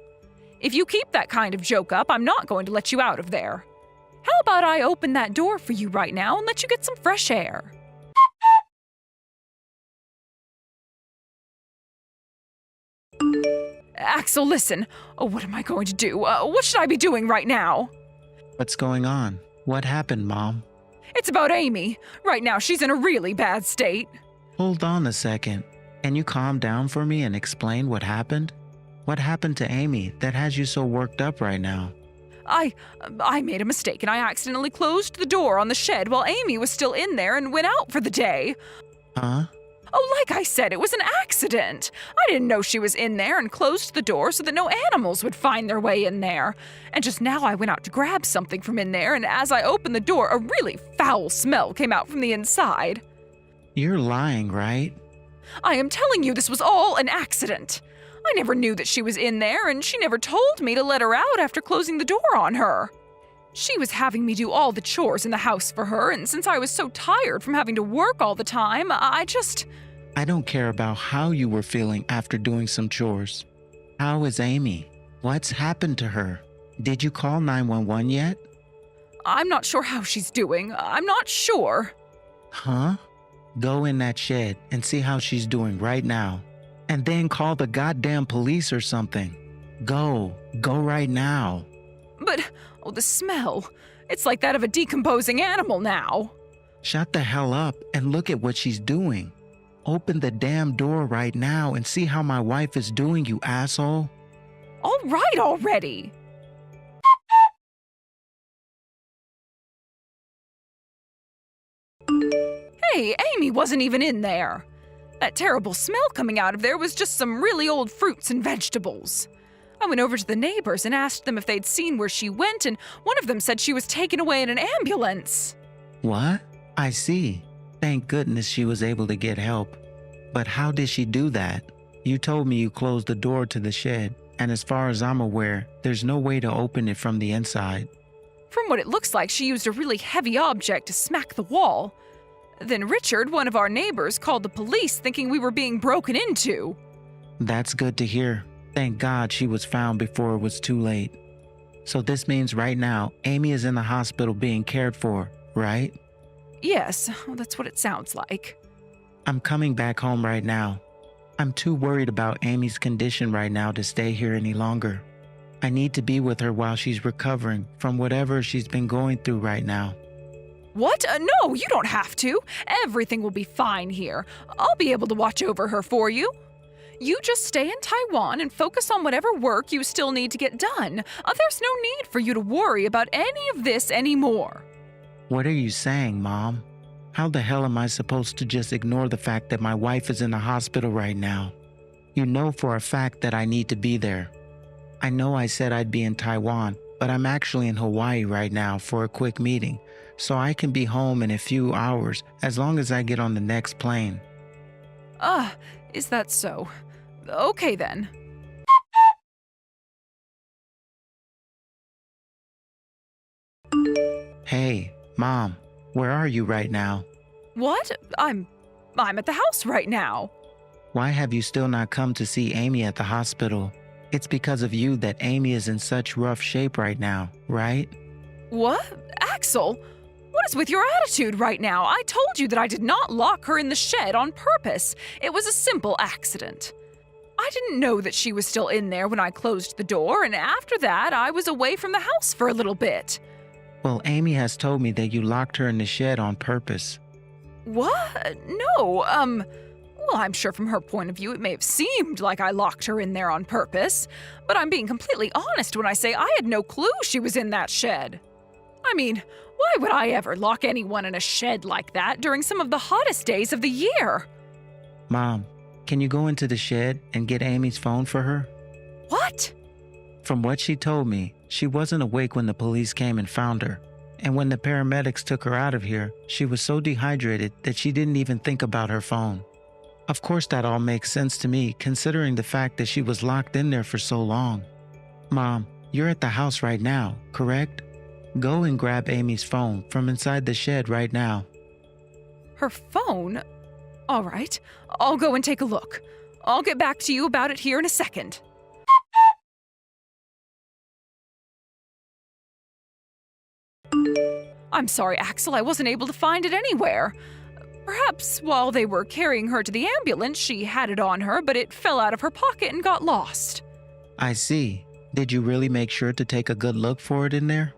If you keep that kind of joke up, I'm not going to let you out of there. How about I open that door for you right now and let you get some fresh air? Axel, listen. Oh, what am I going to do? What should I be doing right now? What's going on? What happened, Mom? It's about Amy. Right now, she's in a really bad state. Hold on a second. Can you calm down for me and explain what happened? What happened to Amy that has you so worked up right now? I made a mistake and I accidentally closed the door on the shed while Amy was still in there and went out for the day. Huh? Oh, like I said, it was an accident. I didn't know she was in there and closed the door so that no animals would find their way in there. And just now I went out to grab something from in there, and as I opened the door, a really foul smell came out from the inside. You're lying, right? I am telling you this was all an accident. I never knew that she was in there, and she never told me to let her out after closing the door on her. She was having me do all the chores in the house for her, and since I was so tired from having to work all the time, I don't care about how you were feeling after doing some chores. How is Amy? What's happened to her? Did you call 911 yet? I'm not sure how she's doing. I'm not sure. Huh? Go in that shed and see how she's doing right now. And then call the goddamn police or something. Go right now. But, the smell. It's like that of a decomposing animal now. Shut the hell up and look at what she's doing. Open the damn door right now and see how my wife is doing, you asshole. All right already. Hey, Amy wasn't even in there. That terrible smell coming out of there was just some really old fruits and vegetables. I went over to the neighbors and asked them if they'd seen where she went, and one of them said she was taken away in an ambulance. What? I see. Thank goodness she was able to get help. But how did she do that? You told me you closed the door to the shed, and as far as I'm aware, there's no way to open it from the inside. From what it looks like, she used a really heavy object to smack the wall. Then Richard, one of our neighbors, called the police thinking we were being broken into. That's good to hear. Thank God she was found before it was too late. So this means right now, Amy is in the hospital being cared for, right? Yes, that's what it sounds like. I'm coming back home right now. I'm too worried about Amy's condition right now to stay here any longer. I need to be with her while she's recovering from whatever she's been going through right now. What? No, you don't have to. Everything will be fine here. I'll be able to watch over her for you. You just stay in Taiwan and focus on whatever work you still need to get done. There's no need for you to worry about any of this anymore. What are you saying, Mom? How the hell am I supposed to just ignore the fact that my wife is in the hospital right now? You know for a fact that I need to be there. I know I said I'd be in Taiwan, but I'm actually in Hawaii right now for a quick meeting, so I can be home in a few hours as long as I get on the next plane. Is that so? Okay then. Hey, Mom, where are you right now? What? I'm at the house right now. Why have you still not come to see Amy at the hospital? It's because of you that Amy is in such rough shape right now, right? What? Axel? What is with your attitude right now? I told you that I did not lock her in the shed on purpose. It was a simple accident. I didn't know that she was still in there when I closed the door, and after that, I was away from the house for a little bit. Well, Amy has told me that you locked her in the shed on purpose. What? No, well, I'm sure from her point of view it may have seemed like I locked her in there on purpose, but I'm being completely honest when I say I had no clue she was in that shed. I mean, why would I ever lock anyone in a shed like that during some of the hottest days of the year? Mom, can you go into the shed and get Amy's phone for her? What? From what she told me, she wasn't awake when the police came and found her. And when the paramedics took her out of here, she was so dehydrated that she didn't even think about her phone. Of course, that all makes sense to me, considering the fact that she was locked in there for so long. Mom, you're at the house right now, correct? Go and grab Amy's phone from inside the shed right now. Her phone? All right, I'll go and take a look. I'll get back to you about it here in a second. I'm sorry, Axel, I wasn't able to find it anywhere. Perhaps while they were carrying her to the ambulance, she had it on her, but it fell out of her pocket and got lost. I see. Did you really make sure to take a good look for it in there?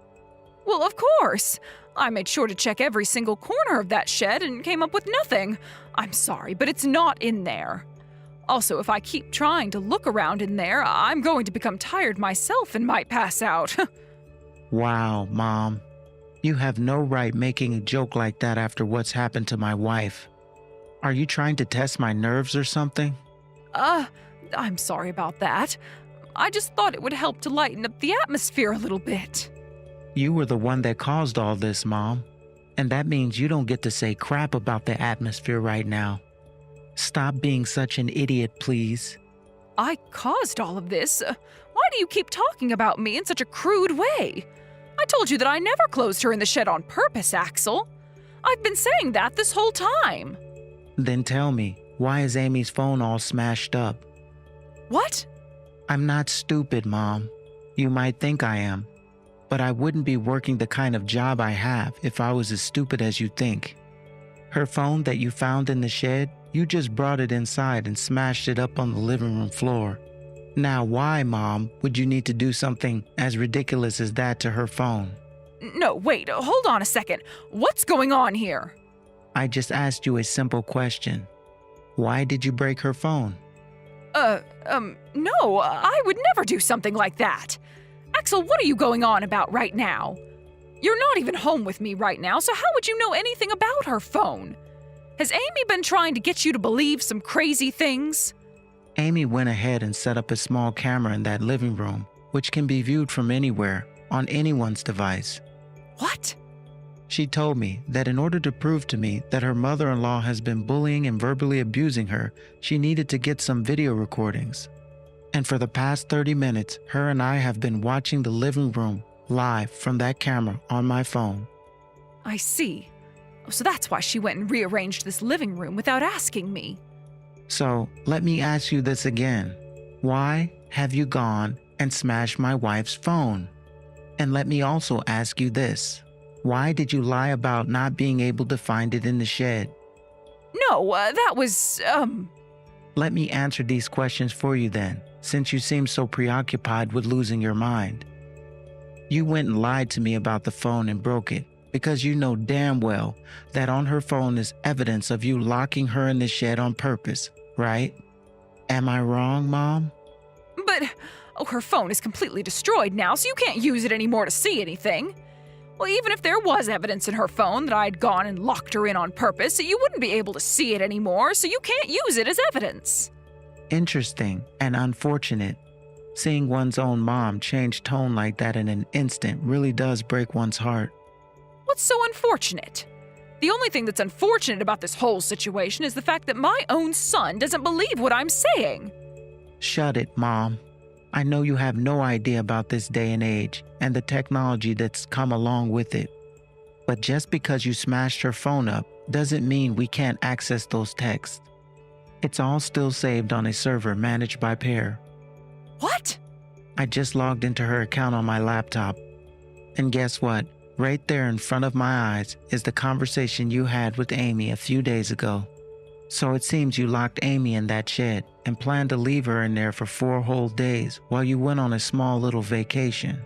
Well, of course. I made sure to check every single corner of that shed and came up with nothing. I'm sorry, but it's not in there. Also, if I keep trying to look around in there, I'm going to become tired myself and might pass out. Wow, Mom. You have no right making a joke like that after what's happened to my wife. Are you trying to test my nerves or something? I'm sorry about that. I just thought it would help to lighten up the atmosphere a little bit. You were the one that caused all this, Mom. And that means you don't get to say crap about the atmosphere right now. Stop being such an idiot, please. I caused all of this. Why do you keep talking about me in such a crude way? I told you that I never closed her in the shed on purpose, Axel. I've been saying that this whole time. Then tell me, why is Amy's phone all smashed up? What? I'm not stupid, Mom. You might think I am, but I wouldn't be working the kind of job I have if I was as stupid as you think. Her phone that you found in the shed, you just brought it inside and smashed it up on the living room floor. Now why, Mom, would you need to do something as ridiculous as that to her phone? No, wait, hold on a second. What's going on here? I just asked you a simple question. Why did you break her phone? No, I would never do something like that. Axel, what are you going on about right now? You're not even home with me right now, so how would you know anything about her phone? Has Amy been trying to get you to believe some crazy things? Amy went ahead and set up a small camera in that living room, which can be viewed from anywhere, on anyone's device. What? She told me that in order to prove to me that her mother-in-law has been bullying and verbally abusing her, she needed to get some video recordings. And for the past 30 minutes, her and I have been watching the living room live from that camera on my phone. I see. So that's why she went and rearranged this living room without asking me. So let me ask you this again. Why have you gone and smashed my wife's phone? And let me also ask you this. Why did you lie about not being able to find it in the shed? No, that was, Let me answer these questions for you then, since you seem so preoccupied with losing your mind. You went and lied to me about the phone and broke it because you know damn well that on her phone is evidence of you locking her in the shed on purpose, right? Am I wrong, Mom? But, her phone is completely destroyed now, so you can't use it anymore to see anything. Well, even if there was evidence in her phone that I'd gone and locked her in on purpose, you wouldn't be able to see it anymore, so you can't use it as evidence. Interesting and unfortunate. Seeing one's own mom change tone like that in an instant really does break one's heart. What's so unfortunate? The only thing that's unfortunate about this whole situation is the fact that my own son doesn't believe what I'm saying. Shut it, Mom. I know you have no idea about this day and age and the technology that's come along with it. But just because you smashed her phone up doesn't mean we can't access those texts. It's all still saved on a server managed by Pear. What? I just logged into her account on my laptop. And guess what? Right there in front of my eyes is the conversation you had with Amy a few days ago. So it seems you locked Amy in that shed and planned to leave her in there for 4 whole days while you went on a small little vacation.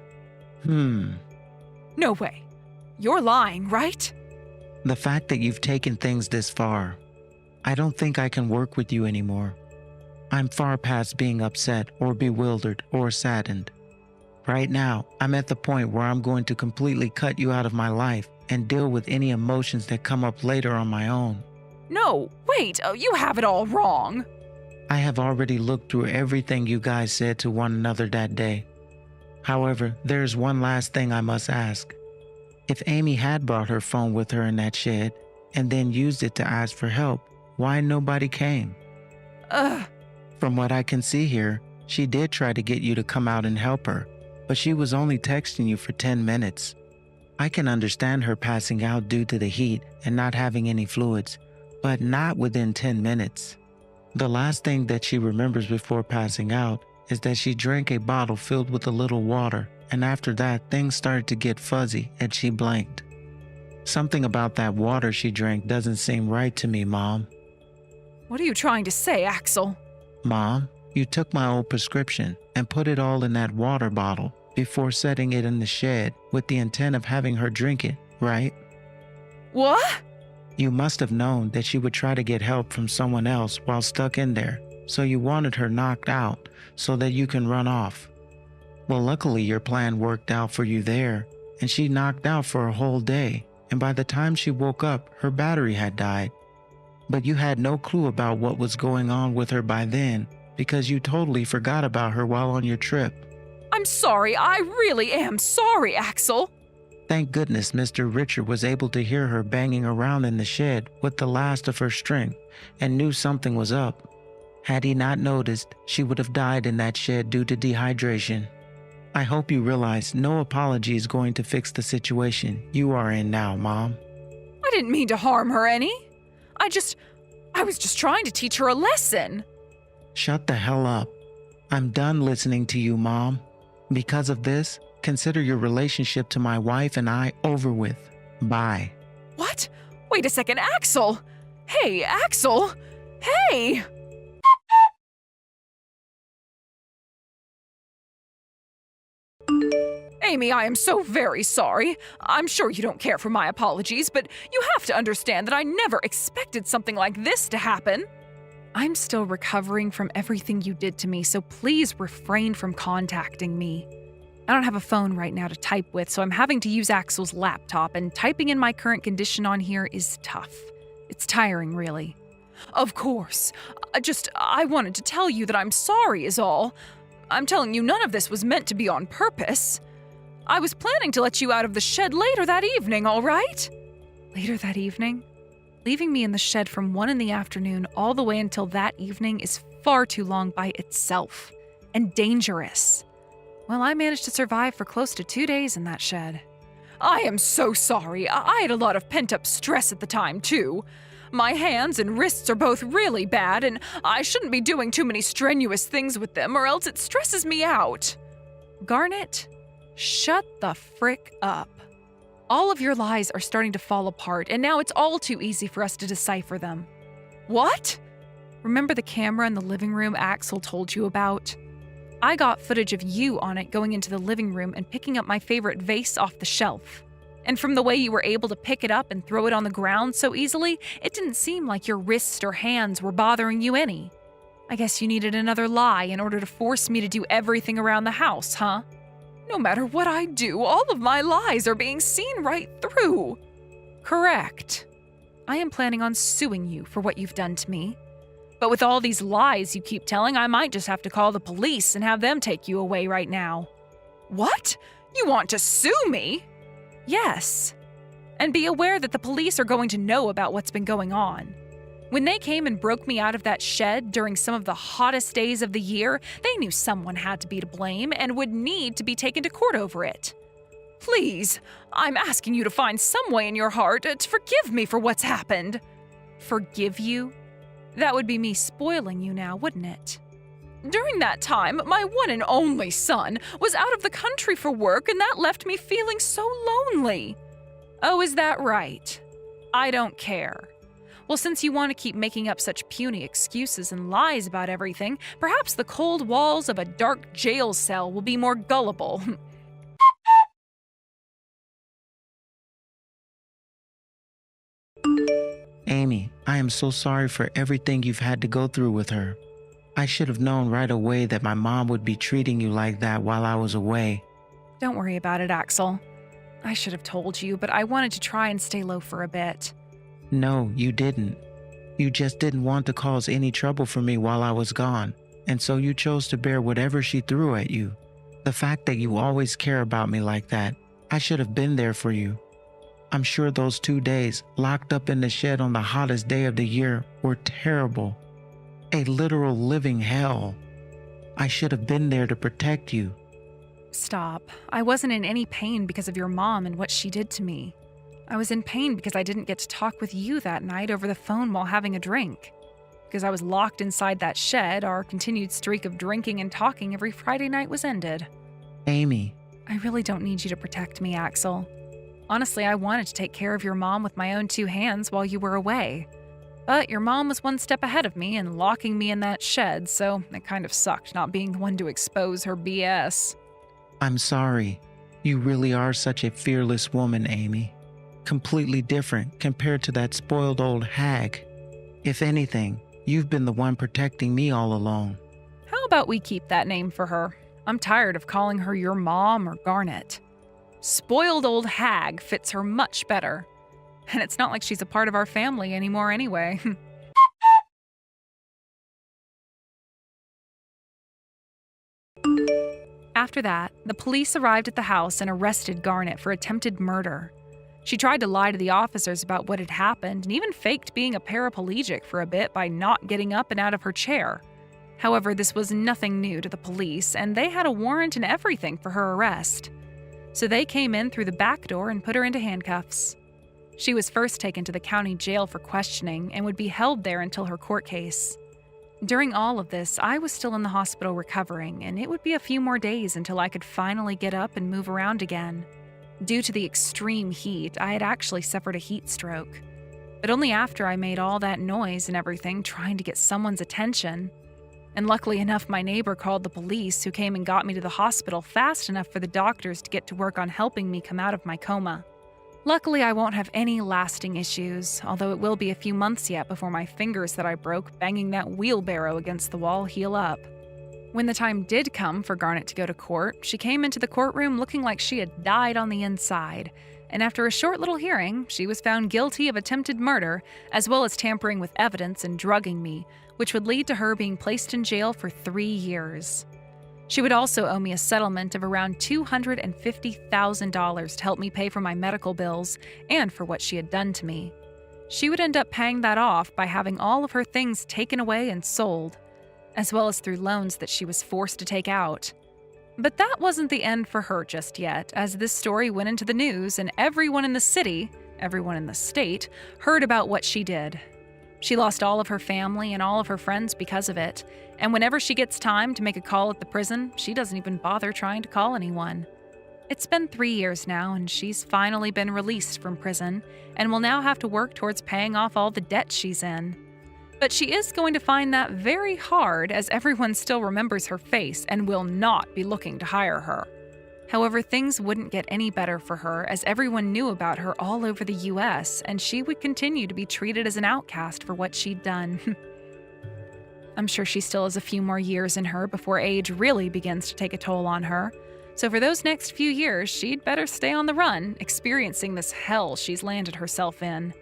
No way. You're lying, right? The fact that you've taken things this far, I don't think I can work with you anymore. I'm far past being upset or bewildered or saddened. Right now, I'm at the point where I'm going to completely cut you out of my life and deal with any emotions that come up later on my own. No, wait, you have it all wrong. I have already looked through everything you guys said to one another that day. However, there's one last thing I must ask. If Amy had brought her phone with her in that shed and then used it to ask for help, why nobody came? From what I can see here, she did try to get you to come out and help her, but she was only texting you for 10 minutes. I can understand her passing out due to the heat and not having any fluids, but not within 10 minutes. The last thing that she remembers before passing out is that she drank a bottle filled with a little water, and after that, things started to get fuzzy and she blanked. Something about that water she drank doesn't seem right to me, Mom. What are you trying to say, Axel? Mom, you took my old prescription and put it all in that water bottle before setting it in the shed with the intent of having her drink it, right? What? You must have known that she would try to get help from someone else while stuck in there, so you wanted her knocked out so that you can run off. Well, luckily your plan worked out for you there, and she knocked out for a whole day, and by the time she woke up, her battery had died. But you had no clue about what was going on with her by then, because you totally forgot about her while on your trip. I'm sorry, I really am sorry, Axel. Thank goodness Mr. Richard was able to hear her banging around in the shed with the last of her strength and knew something was up. Had he not noticed, she would have died in that shed due to dehydration. I hope you realize no apology is going to fix the situation you are in now, Mom. I didn't mean to harm her any. I was just trying to teach her a lesson. Shut the hell up. I'm done listening to you, Mom. Because of this, consider your relationship to my wife and I over with. Bye. What? Wait a second, Axel! Hey, Axel! Hey! Amy, I am so very sorry. I'm sure you don't care for my apologies, but you have to understand that I never expected something like this to happen. I'm still recovering from everything you did to me, so please refrain from contacting me. I don't have a phone right now to type with, so I'm having to use Axel's laptop, and typing in my current condition on here is tough. It's tiring, really. Of course. I wanted to tell you that I'm sorry is all. I'm telling you none of this was meant to be on purpose. I was planning to let you out of the shed later that evening, all right? Later that evening? Leaving me in the shed from 1 in the afternoon all the way until that evening is far too long by itself. And dangerous. Well, I managed to survive for close to 2 days in that shed. I am so sorry. I had a lot of pent-up stress at the time, too. My hands and wrists are both really bad, and I shouldn't be doing too many strenuous things with them, or else it stresses me out. Garnet, shut the frick up. All of your lies are starting to fall apart, and now it's all too easy for us to decipher them. What? Remember the camera in the living room Axel told you about? I got footage of you on it going into the living room and picking up my favorite vase off the shelf. And from the way you were able to pick it up and throw it on the ground so easily, it didn't seem like your wrists or hands were bothering you any. I guess you needed another lie in order to force me to do everything around the house, huh? No matter what I do, all of my lies are being seen right through. Correct. I am planning on suing you for what you've done to me. But with all these lies you keep telling, I might just have to call the police and have them take you away right now. What? You want to sue me? Yes. And be aware that the police are going to know about what's been going on. When they came and broke me out of that shed during some of the hottest days of the year, they knew someone had to be to blame and would need to be taken to court over it. Please, I'm asking you to find some way in your heart to forgive me for what's happened. Forgive you? That would be me spoiling you now, wouldn't it? During that time, my one and only son was out of the country for work, and that left me feeling so lonely. Oh, is that right? I don't care. Well, since you want to keep making up such puny excuses and lies about everything, perhaps the cold walls of a dark jail cell will be more gullible. Amy, I am so sorry for everything you've had to go through with her. I should have known right away that my mom would be treating you like that while I was away. Don't worry about it, Axel. I should have told you, but I wanted to try and stay low for a bit. No, you didn't. You just didn't want to cause any trouble for me while I was gone, and so you chose to bear whatever she threw at you. The fact that you always care about me like that, I should have been there for you. I'm sure those 2 days, locked up in the shed on the hottest day of the year, were terrible. A literal living hell. I should have been there to protect you. Stop. I wasn't in any pain because of your mom and what she did to me. I was in pain because I didn't get to talk with you that night over the phone while having a drink. Because I was locked inside that shed, our continued streak of drinking and talking every Friday night was ended. Amy. I really don't need you to protect me, Axel. Honestly, I wanted to take care of your mom with my own 2 hands while you were away. But your mom was one step ahead of me and locking me in that shed, so it kind of sucked not being the one to expose her BS. I'm sorry. You really are such a fearless woman, Amy. Completely different compared to that spoiled old hag. If anything, you've been the one protecting me all along. How about we keep that name for her? I'm tired of calling her your mom or Garnet. Spoiled old hag fits her much better. And it's not like she's a part of our family anymore anyway. After that, the police arrived at the house and arrested Garnet for attempted murder. She tried to lie to the officers about what had happened and even faked being a paraplegic for a bit by not getting up and out of her chair. However, this was nothing new to the police, and they had a warrant and everything for her arrest. So they came in through the back door and put her into handcuffs. She was first taken to the county jail for questioning and would be held there until her court case. During all of this, I was still in the hospital recovering, and it would be a few more days until I could finally get up and move around again. Due to the extreme heat, I had actually suffered a heat stroke. But only after I made all that noise and everything trying to get someone's attention. And luckily enough, my neighbor called the police, who came and got me to the hospital fast enough for the doctors to get to work on helping me come out of my coma. Luckily, I won't have any lasting issues, although it will be a few months yet before my fingers that I broke banging that wheelbarrow against the wall heal up. When the time did come for Garnet to go to court, she came into the courtroom looking like she had died on the inside, and after a short little hearing, she was found guilty of attempted murder, as well as tampering with evidence and drugging me, which would lead to her being placed in jail for 3 years. She would also owe me a settlement of around $250,000 to help me pay for my medical bills and for what she had done to me. She would end up paying that off by having all of her things taken away and sold, as well as through loans that she was forced to take out. But that wasn't the end for her just yet, as this story went into the news and everyone in the city, everyone in the state, heard about what she did. She lost all of her family and all of her friends because of it, and whenever she gets time to make a call at the prison, she doesn't even bother trying to call anyone. It's been 3 years now, and she's finally been released from prison, and will now have to work towards paying off all the debt she's in. But she is going to find that very hard, as everyone still remembers her face and will not be looking to hire her. However, things wouldn't get any better for her, as everyone knew about her all over the US, and she would continue to be treated as an outcast for what she'd done. I'm sure she still has a few more years in her before age really begins to take a toll on her. So for those next few years, she'd better stay on the run, experiencing this hell she's landed herself in.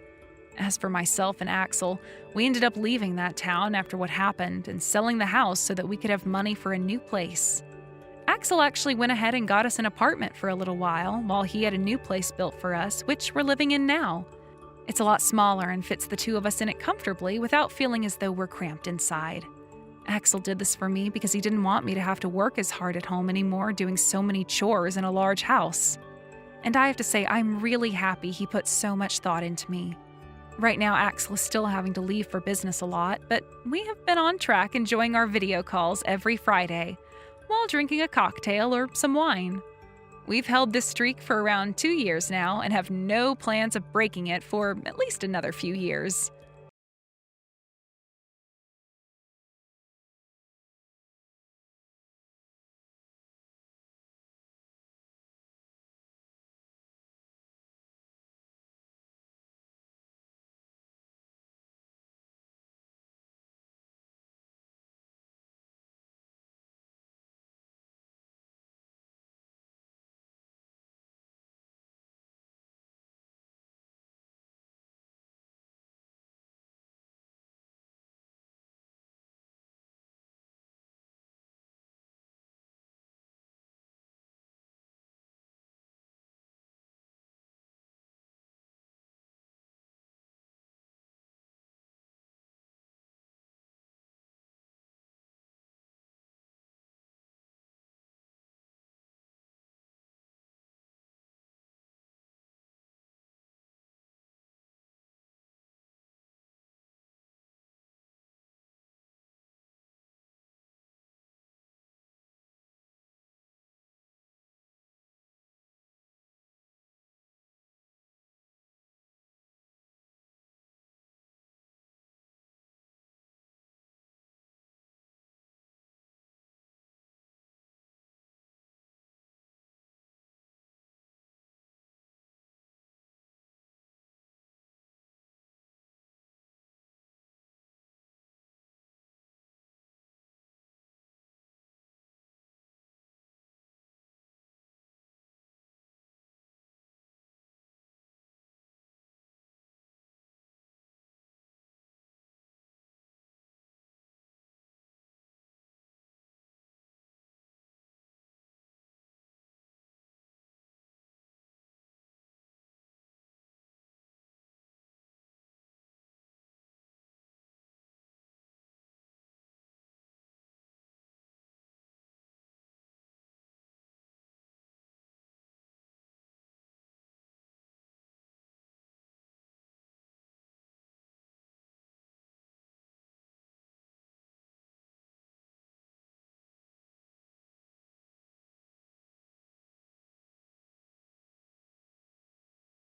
As for myself and Axel, we ended up leaving that town after what happened and selling the house so that we could have money for a new place. Axel actually went ahead and got us an apartment for a little while he had a new place built for us, which we're living in now. It's a lot smaller and fits the two of us in it comfortably without feeling as though we're cramped inside. Axel did this for me because he didn't want me to have to work as hard at home anymore doing so many chores in a large house. And I have to say, I'm really happy he put so much thought into me. Right now, Axel is still having to leave for business a lot, but we have been on track enjoying our video calls every Friday, while drinking a cocktail or some wine. We've held this streak for around 2 years now and have no plans of breaking it for at least another few years.